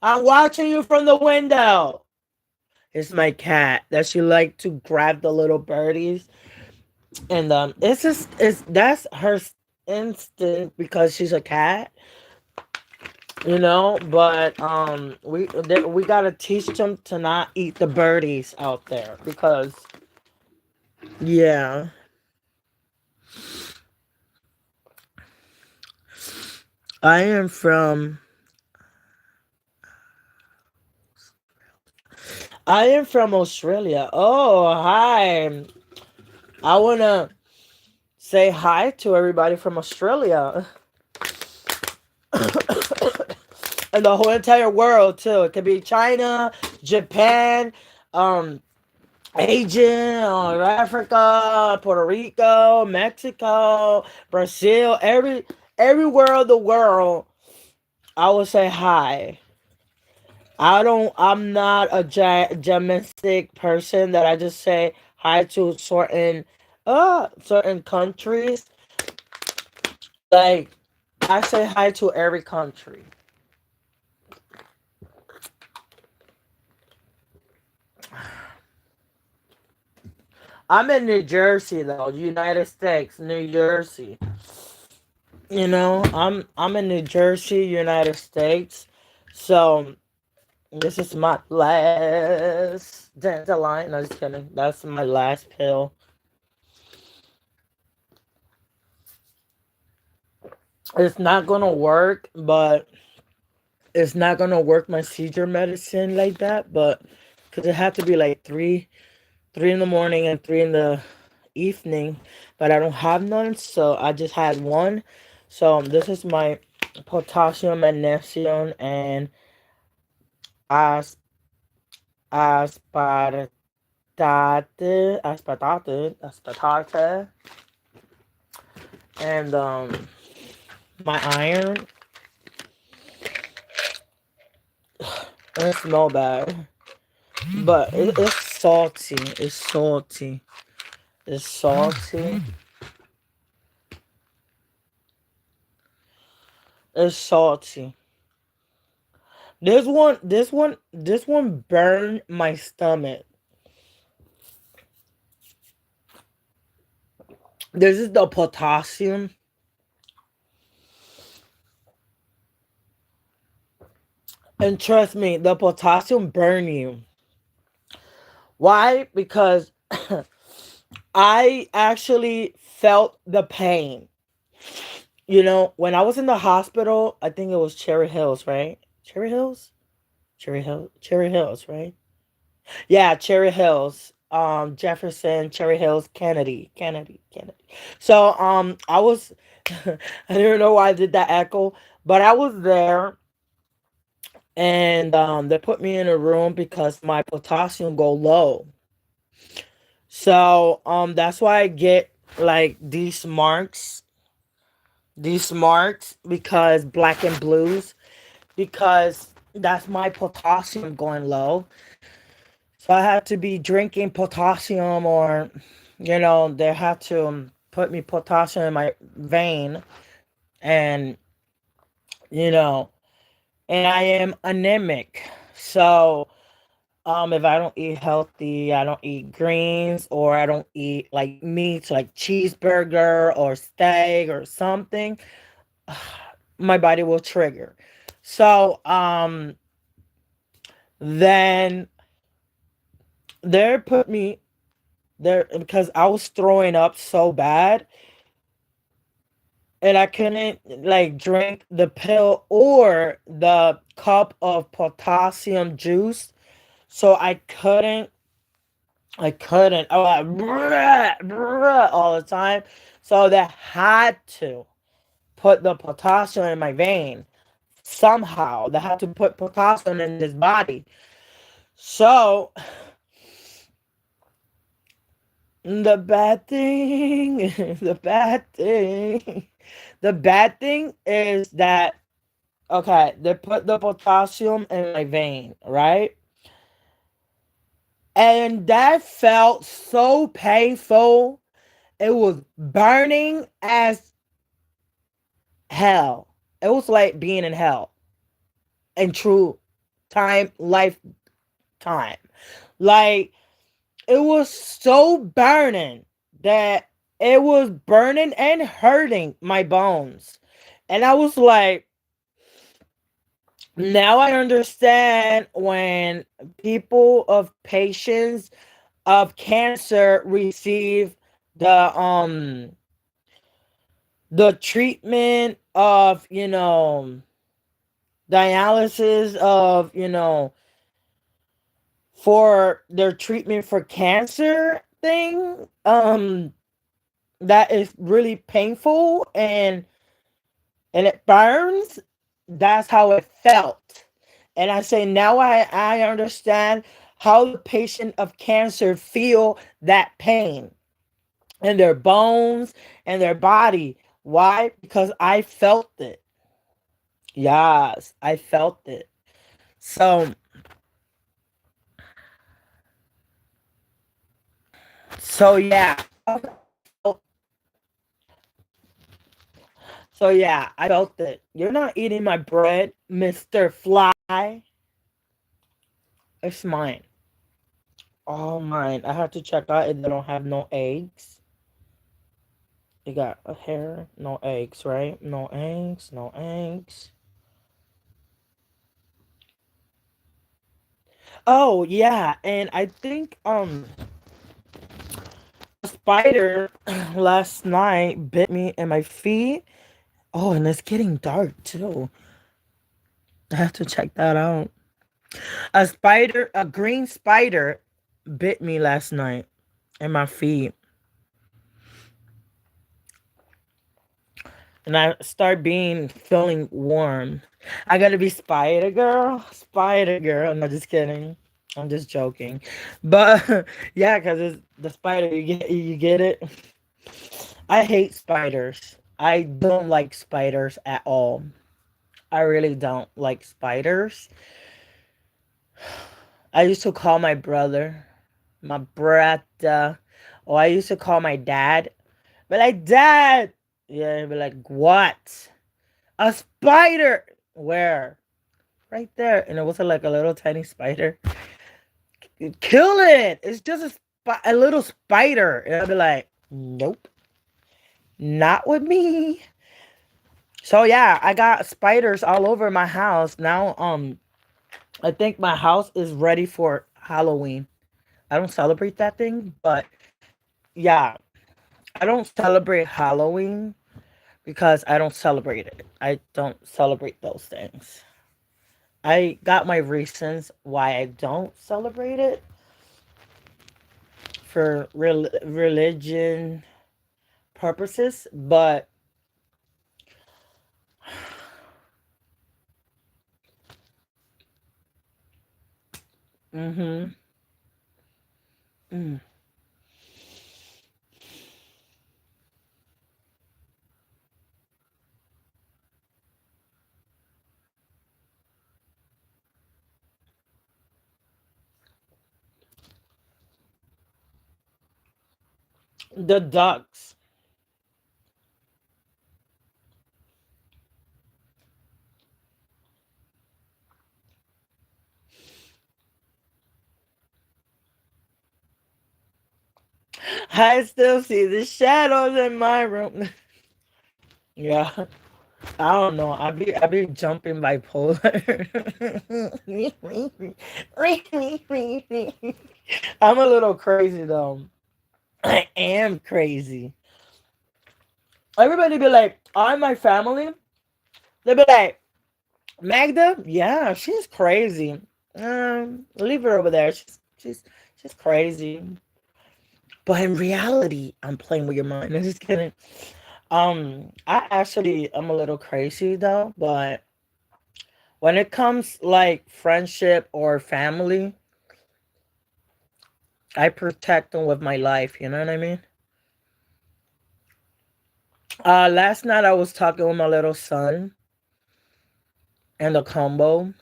Speaker 1: I'm watching you from the window. It's my cat that she like to grab the little birdies, and it's just it's that's her instinct because she's a cat, you know. But we gotta teach them to not eat the birdies out there because yeah, I am from I am from Australia. Oh, hi. I wanna say hi to everybody from Australia and the whole entire world too. It could be China, Japan, um, Asia, Africa, Puerto Rico, Mexico, Brazil, everywhere of the world. I would say hi. I'm not a domestic person that I just say hi to certain countries. Like I say hi to every country. I'm in New Jersey though, United States, New Jersey. You know, I'm in New Jersey, United States. So this is my last dandelion. No, just kidding. That's my last pill. It's not gonna work, but it's not gonna work my seizure medicine like that. But because it had to be like three in the morning and three in the evening, but I don't have none, so I just had one. So this is my potassium, magnesium, and as aspartate, aspartate, and my iron. It smell bad, but it's salty. It's salty. It's salty. It's salty. This one burned my stomach. This is the potassium. And trust me, the potassium burn you. Why? Because I actually felt the pain. When I was in the hospital, I think it was Cherry Hills, right? Cherry Hills? Cherry Hills, right? Yeah, Cherry Hills. Jefferson, Cherry Hills, Kennedy. So, I was, I don't even know why I did that echo, but I was there, and they put me in a room because my potassium go low. So, that's why I get like these marks because black and blues, because that's my potassium going low. So I had to be drinking potassium, or they had to put me potassium in my vein, and you know, and I am anemic. So if I don't eat healthy, I don't eat greens, or I don't eat like meats, like cheeseburger or steak or something, my body will trigger. So then they put me there because I was throwing up so bad, and I couldn't like drink the pill or the cup of potassium juice. So I couldn't. I was like, "Bruh, bruh," all the time. So they had to put the potassium in my vein. Somehow they had to put potassium in this body. So the bad thing, the bad thing is that, okay, they put the potassium in my vein, right? And that felt so painful. It was burning as hell. It was like being in hell in true lifetime. Like, it was so burning that it was burning and hurting my bones. And I was like, now I understand when people of patients of cancer receive the the treatment of dialysis of for their treatment for cancer thing, that is really painful, and it burns. That's how it felt. And I say now I understand how the patient of cancer feel that pain in their bones and their body. Why? Because I felt it. Yes, I felt it. So yeah. So yeah, I felt it. You're not eating my bread, Mr. Fly. It's mine. All mine. I have to check out if they don't have no eggs. You got a hair, no eggs, right? No eggs, no eggs. Oh yeah, and I think a spider last night bit me in my feet. Oh, and it's getting dark too. I have to check that out. A green spider bit me last night in my feet. And I start being feeling warm. I gotta be Spider Girl, Spider Girl. No, just kidding. I'm just joking, but yeah, because it's the spider. You get it. I hate spiders. I don't like spiders at all. I really don't like spiders. I used to call my brother, my brother. Oh, I used to call my dad. But like, Dad. Yeah, he'd be like, what? A spider. Where? Right there. And it was like a little tiny spider. Kill it. It's just a little spider. And I'd be like, nope. Not with me. So yeah, I got spiders all over my house now. I think my house is ready for Halloween. I don't celebrate that thing, but yeah, I don't celebrate Halloween because I don't celebrate it. I don't celebrate those things. I got my reasons why I don't celebrate it for religion purposes, but mm-hmm, mm, the ducks. I still see the shadows in my room. Yeah, I don't know. I be jumping bipolar. I'm a little crazy though. I am crazy. Everybody be like, "I'm my family." They be like, "Magda, yeah, she's crazy." Leave her over there. She's crazy. But in reality, I'm playing with your mind. I'm just kidding. I actually I'm a little crazy though, but when it comes like friendship or family, I protect them with my life. You know what I mean? Last night I was talking with my little son and the combo,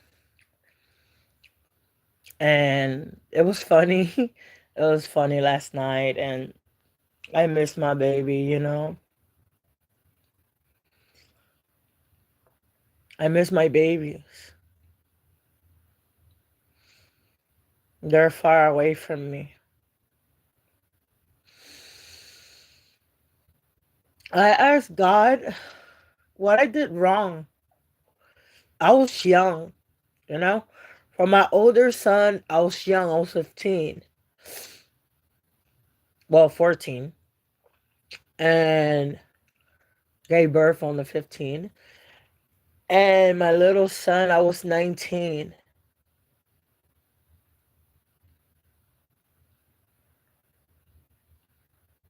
Speaker 1: and it was funny. It was funny last night, and I miss my baby. I miss my babies. They're far away from me. I asked God what I did wrong. I was young, you know? For my older son, I was young. I was 15. Well, 14. And gave birth on the 15th. And my little son, I was 19.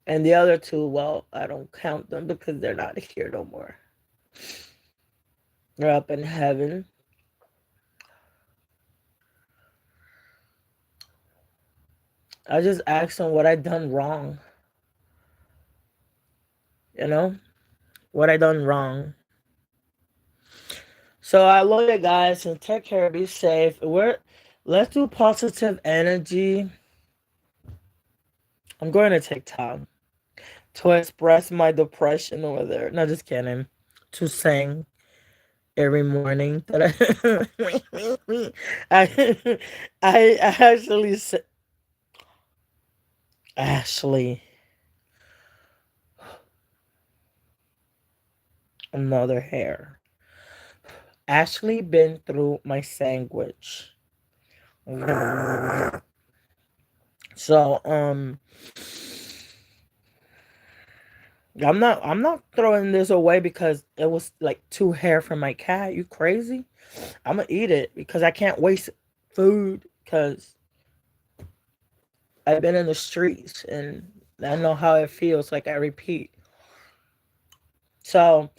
Speaker 1: And the other two, well, I don't count them because they're not here no more. They're up in heaven. I just asked them what I done wrong, you know? What I done wrong. So I love you guys and take care, be safe. Let's do positive energy. I'm going to TikTok to express my depression over there. No, just kidding. To sing every morning that I I actually Ashley, another hair. Ashley been through my sandwich. So I'm not throwing this away because it was like two hair from my cat. You crazy? I'm gonna eat it because I can't waste food because I've been in the streets and I know how it feels. Like I repeat. So,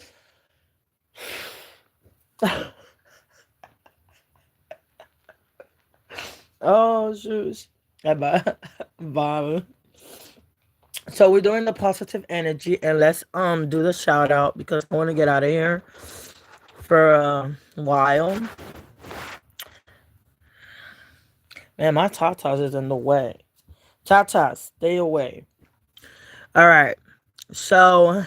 Speaker 1: oh shoot, Bob. So we're doing the positive energy, and let's do the shout out because I want to get out of here for a while. Man, my tatas is in the way. Tatas, stay away. All right. So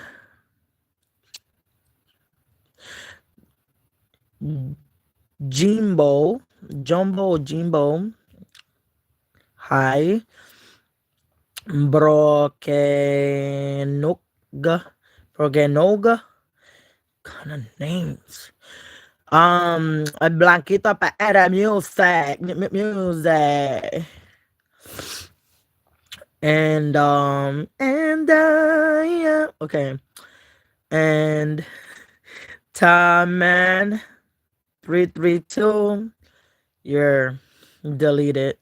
Speaker 1: Jimbo, hi. Brokenugga Organoga. Kind of names. Blanquita para music. Music. Yeah. Okay. And Time Man 332. You're deleted.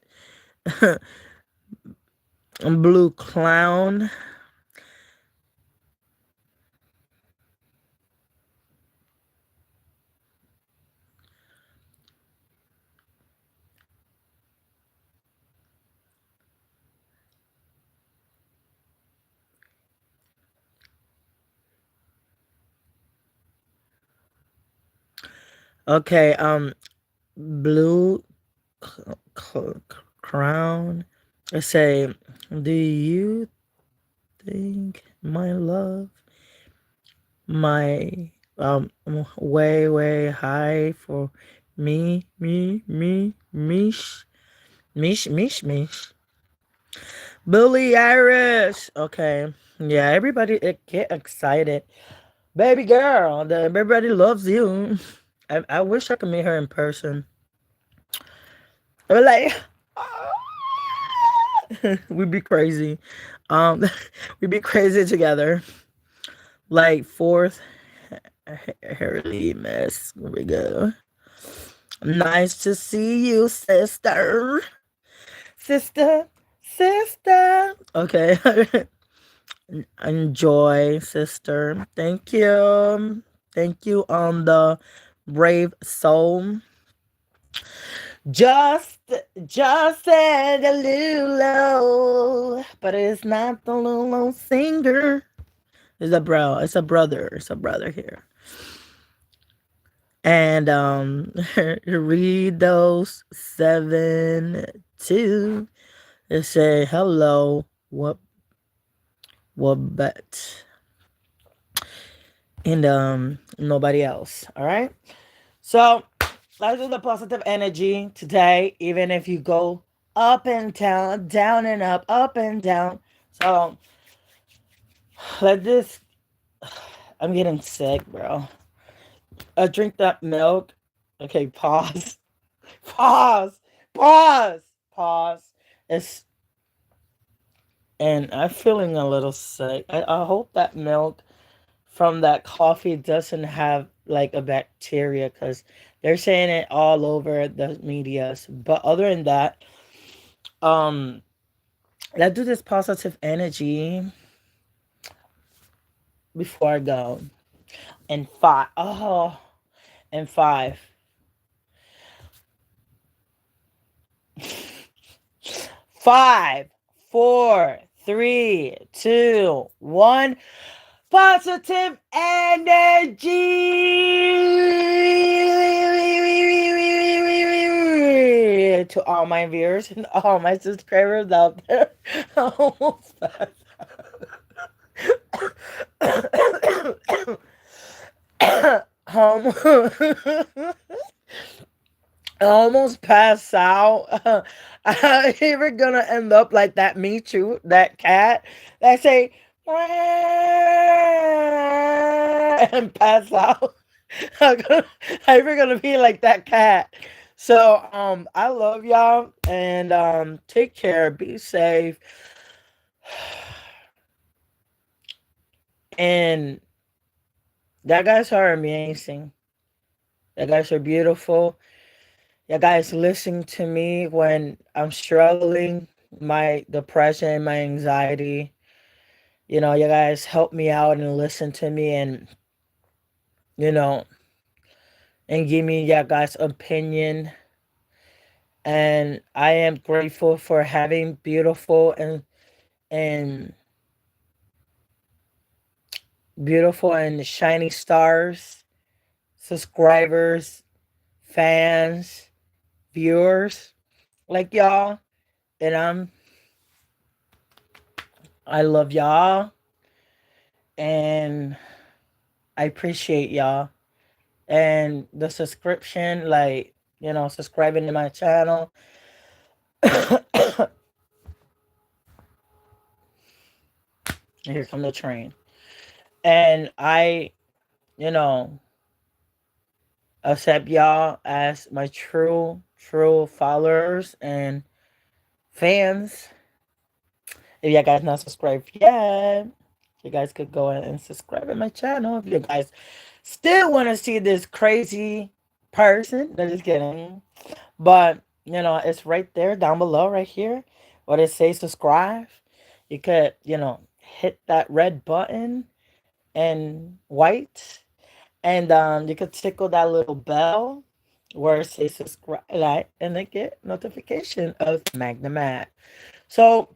Speaker 1: Blue Clown. Okay, Blue Crown. I say, do you think my love, my way high for mish. Billy Irish. Okay, yeah, everybody get excited, baby girl. Everybody loves you. I wish I could meet her in person. I was like, we'd be crazy. Um, we'd be crazy together. Like fourth, Harley Miss. Here we go. Nice to see you, sister. Sister, sister. Okay. Enjoy, sister. Thank you. Thank you on the brave soul. Just, just said a little low, but it's not the little singer. It's a bro. It's a brother. It's a brother here. And read those 7 2. They say hello. What bet? And nobody else. All right. So let's do the positive energy today. Even if you go up and down and up and down. So let this. I'm getting sick, bro. I drink that milk. Okay, pause. Pause. Pause. Pause. It's and I'm feeling a little sick. I hope that milk from that coffee doesn't have like a bacteria because they're saying it all over the medias. But other than that, um, let's do this positive energy before I go. And five. Oh, and five. Five, four, three, two, one. Positive energy to all my viewers and all my subscribers out there. Almost um, I almost passed out. I ever gonna end up like that Me Too, that cat that say and pass out. I ever gonna be like that cat. So I love y'all and take care, be safe. And that guys are amazing. That guys are beautiful. You guys listen to me when I'm struggling, my depression, my anxiety. You guys help me out and listen to me you know, and give me your guys' opinion. And I am grateful for having beautiful and beautiful and shiny stars, subscribers, fans, viewers like y'all. And I love y'all and I appreciate y'all. And the subscription, like, subscribing to my channel. Here come the train. And I, you know, accept y'all as my true followers and fans. If you guys not subscribed yet, you guys could go ahead and subscribe to my channel. If you guys still want to see this crazy person, no, just kidding. But it's right there down below, right here, where it says subscribe. You could, hit that red button and white, and you could tickle that little bell where it says subscribe, like, and then get notification of Magda. So,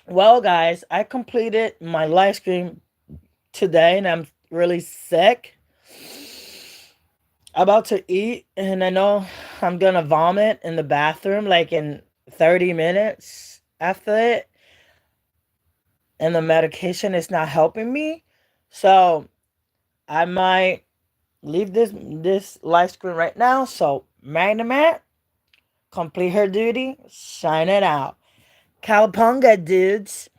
Speaker 1: well, guys, I completed my live stream today, and I'm really sick. About to eat, and I know I'm gonna vomit in the bathroom like in 30 minutes after it, and the medication is not helping me. So I might leave this live screen right now. So Magna complete her duty, sign it out. Cowpunga, dudes.